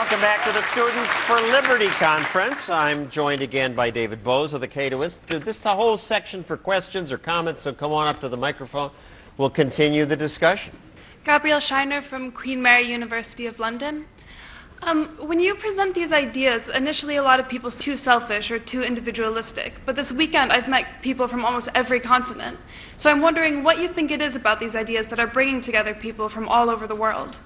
Welcome back to the Students for Liberty Conference. I'm joined again by David Bose of the Cato Institute. This is the whole section for questions or comments, so come on up to the microphone. We'll continue the discussion. Gabrielle Scheiner from Queen Mary University of London. When you present these ideas, initially a lot of people say too selfish or too individualistic, but this weekend I've met people from almost every continent. So I'm wondering what you think it is about these ideas that are bringing together people from all over the world.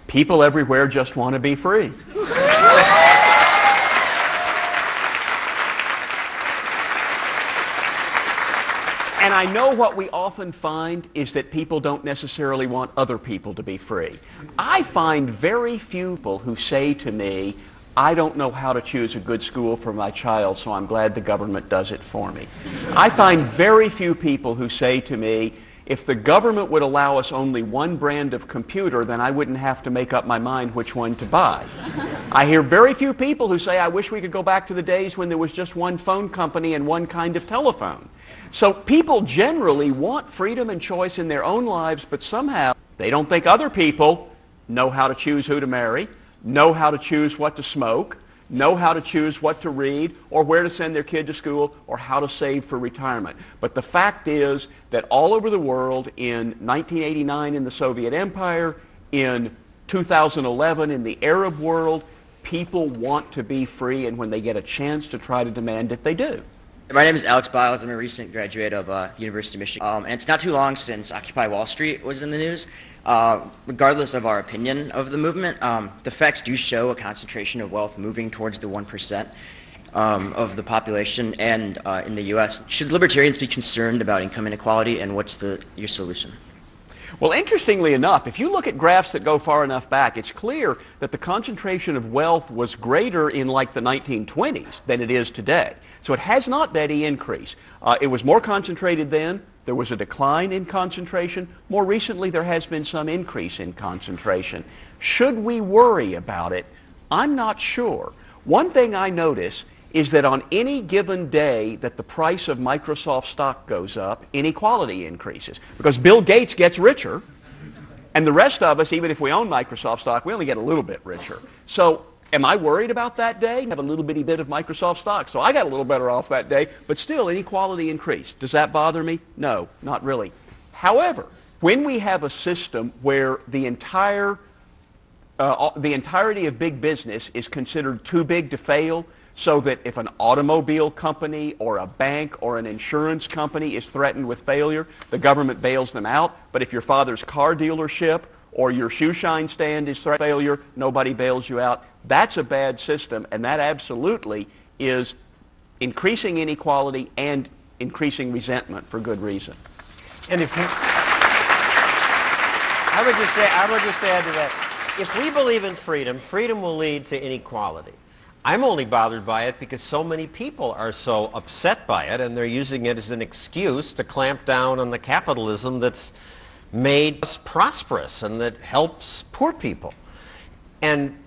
People everywhere just want to be free. And I know what we often find is that people don't necessarily want other people to be free. I find very few people who say to me, I don't know how to choose a good school for my child, so I'm glad the government does it for me. I find very few people who say to me, if the government would allow us only one brand of computer, then I wouldn't have to make up my mind which one to buy. I hear very few people who say, I wish we could go back to the days when there was just one phone company and one kind of telephone. So people generally want freedom and choice in their own lives, but somehow they don't think other people know how to choose who to marry, know how to choose what to smoke, know how to choose what to read, or where to send their kid to school, or how to save for retirement. But the fact is that all over the world, in 1989 in the Soviet Empire, in 2011 in the Arab world, people want to be free, and when they get a chance to try to demand it, they do. My name is Alex Biles. I'm a recent graduate of the University of Michigan. And it's not too long since Occupy Wall Street was in the news. Regardless of our opinion of the movement, the facts do show a concentration of wealth moving towards the 1% of the population and in the U.S. Should libertarians be concerned about income inequality, and what's your solution? Well, interestingly enough, if you look at graphs that go far enough back, it's clear that the concentration of wealth was greater in like the 1920s than it is today. So it has not that increase. It was more concentrated then. There was a decline in concentration. More recently, there has been some increase in concentration. Should we worry about it? I'm not sure. One thing I notice is that on any given day that the price of Microsoft stock goes up, inequality increases. Because Bill Gates gets richer, and the rest of us, even if we own Microsoft stock, we only get a little bit richer. So am I worried about that day? I have a little bitty bit of Microsoft stock, so I got a little better off that day, but still inequality increased. Does that bother me? No, not really. However, when we have a system where the entirety of big business is considered too big to fail, so that if an automobile company or a bank or an insurance company is threatened with failure, the government bails them out. But if your father's car dealership or your shoe shine stand is threatened with failure, nobody bails you out. That's a bad system, and that absolutely is increasing inequality and increasing resentment for good reason. And if you, I would just add to that, if we believe in freedom, freedom will lead to inequality. I'm only bothered by it because so many people are so upset by it, and they're using it as an excuse to clamp down on the capitalism that's made us prosperous and that helps poor people. And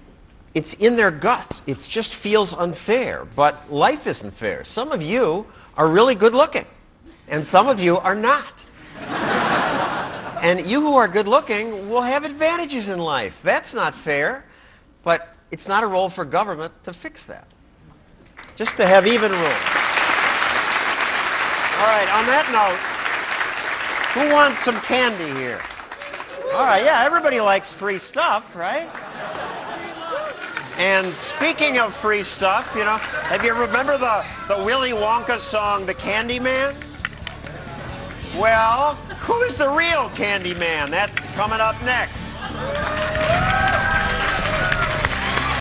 it's in their guts. It just feels unfair, but life isn't fair. Some of you are really good looking, and some of you are not. And you who are good looking will have advantages in life. That's not fair, but it's not a role for government to fix that. Just to have even rules. All right, on that note, who wants some candy here? All right, yeah, everybody likes free stuff, right? And speaking of free stuff, you know, have you remember the Willy Wonka song, The Candy Man? Well, who is the real Candy Man? That's coming up next.